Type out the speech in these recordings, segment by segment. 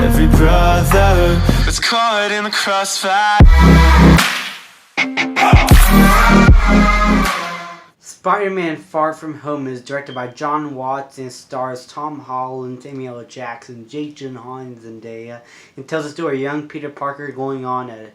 every brother that's caught in the crossfire. Spider-Man Far From Home is directed by Jon Watts and stars Tom Holland, Samuel L. Jackson, Jake Gyllenhaal, and Zendaya, and tells the story of young Peter Parker going on a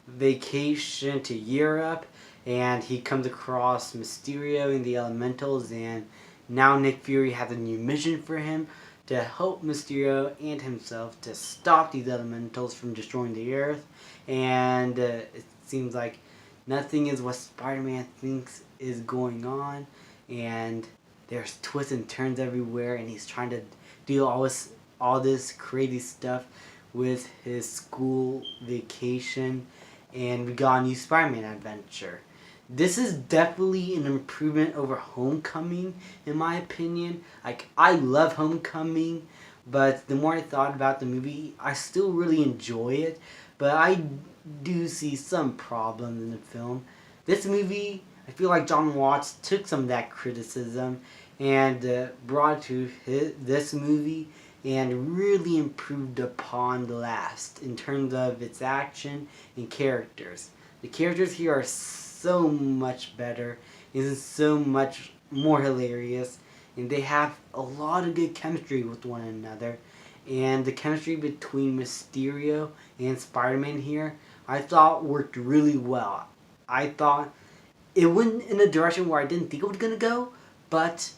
vacation to Europe, and he comes across Mysterio and the Elementals, and now Nick Fury has a new mission for him to help Mysterio and himself to stop these Elementals from destroying the Earth, and it seems like nothing is what Spider-Man thinks is going on, and there's twists and turns everywhere, and he's trying to do all this crazy stuff with his school vacation, and we got a new Spider-Man adventure. This is definitely an improvement over Homecoming, in my opinion. Like, I love Homecoming, but the more I thought about the movie, I still really enjoy it, but I do see some problems in the film. This movie, I feel like Jon Watts took some of that criticism and brought it to this movie and really improved upon the last in terms of its action and characters. The characters here are so much better, and so much more hilarious, and they have a lot of good chemistry with one another. And the chemistry between Mysterio and Spider-Man here, I thought worked really well. I thought it went in a direction where I didn't think it was going to go, but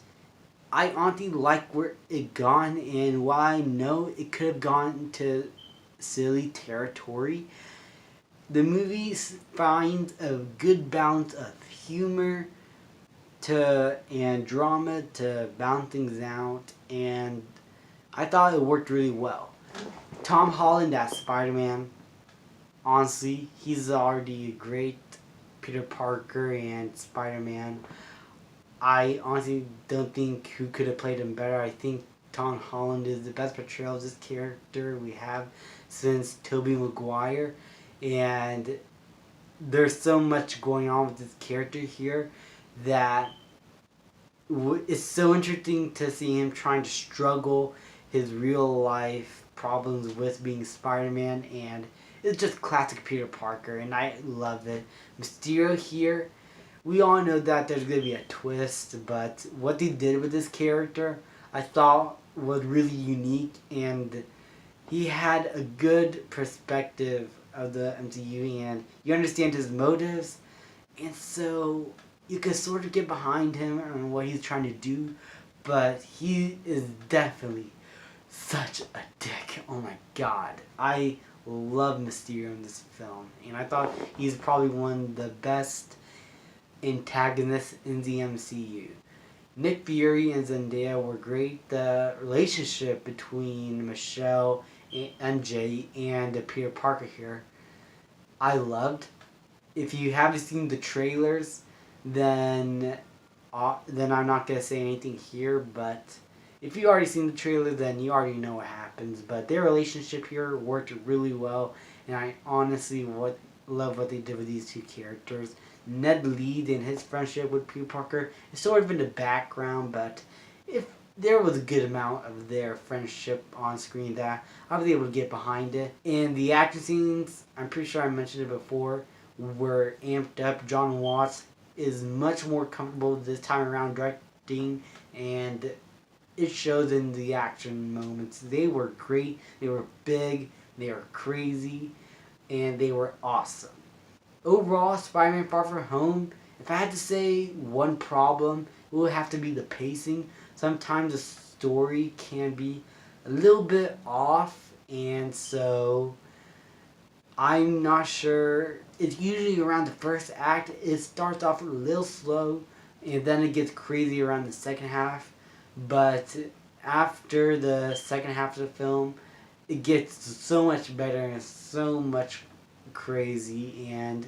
I honestly like where it gone, and while I know it could have gone to silly territory, the movie finds a good balance of humor and drama to balance things out, and I thought it worked really well. Tom Holland as Spider-Man, honestly, he's already a great Peter Parker and Spider-Man. I honestly don't think who could have played him better. I think Tom Holland is the best portrayal of this character we have since Tobey Maguire. And there's so much going on with this character here that it's so interesting to see him trying to struggle his real life problems with being Spider-Man, and it's just classic Peter Parker, and I love it. Mysterio here, we all know that there's going to be a twist, but what they did with this character I thought was really unique, and he had a good perspective of the MCU, and you understand his motives, and so you can sort of get behind him and what he's trying to do, but he is definitely such a dick. Oh my god. I love Mysterio in this film, and I thought he's probably one of the best antagonists in the MCU. Nick Fury and Zendaya were great. The relationship between Michelle, MJ, and Peter Parker here, I loved. If you haven't seen the trailers, then I'm not gonna say anything here. But if you already seen the trailer, then you already know what happens. But their relationship here worked really well, and I honestly love what they did with these two characters. Ned Leeds and his friendship with Peter Parker is sort of in the background, but if there was a good amount of their friendship on screen that I was able to get behind it. And the action scenes, I'm pretty sure I mentioned it before, were amped up. Jon Watts is much more comfortable this time around directing, and it shows in the action moments. They were great, they were big, they were crazy, and they were awesome. Overall, Spider-Man Far From Home, if I had to say one problem, it would have to be the pacing. Sometimes the story can be a little bit off, and so I'm not sure. It's usually around the first act. It starts off a little slow, and then it gets crazy around the second half. But after the second half of the film, it gets so much better and so much crazy, and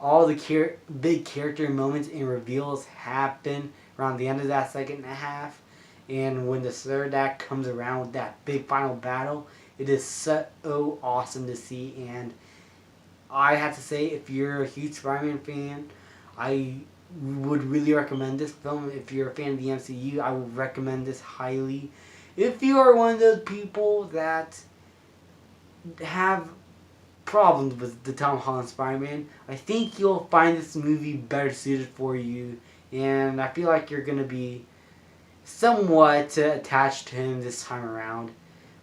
all the big character moments and reveals happen around the end of that second half. And when the third act comes around with that big final battle, it is so awesome to see. And I have to say, if you're a huge Spider-Man fan, I would really recommend this film. If you're a fan of the MCU, I would recommend this highly. If you are one of those people that have problems with the Tom Holland Spider-Man, I think you'll find this movie better suited for you, and I feel like you're going to be somewhat attached to him this time around.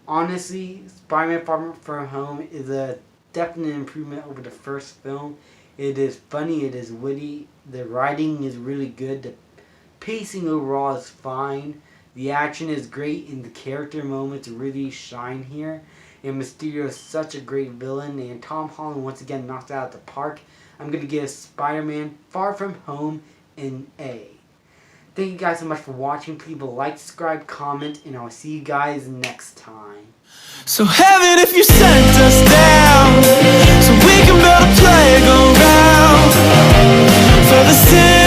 Honestly, Spider-Man Far From Home is a definite improvement over the first film. It is funny, it is witty, the writing is really good, the pacing overall is fine, the action is great, and the character moments really shine here. And Mysterio is such a great villain, and Tom Holland once again knocked it out of the park. I'm going to give Spider-Man Far From Home an A. Thank you guys so much for watching. Please like, subscribe, comment, and I'll see you guys next time. So heaven, if you sent us down, so we can build a playground for the sin.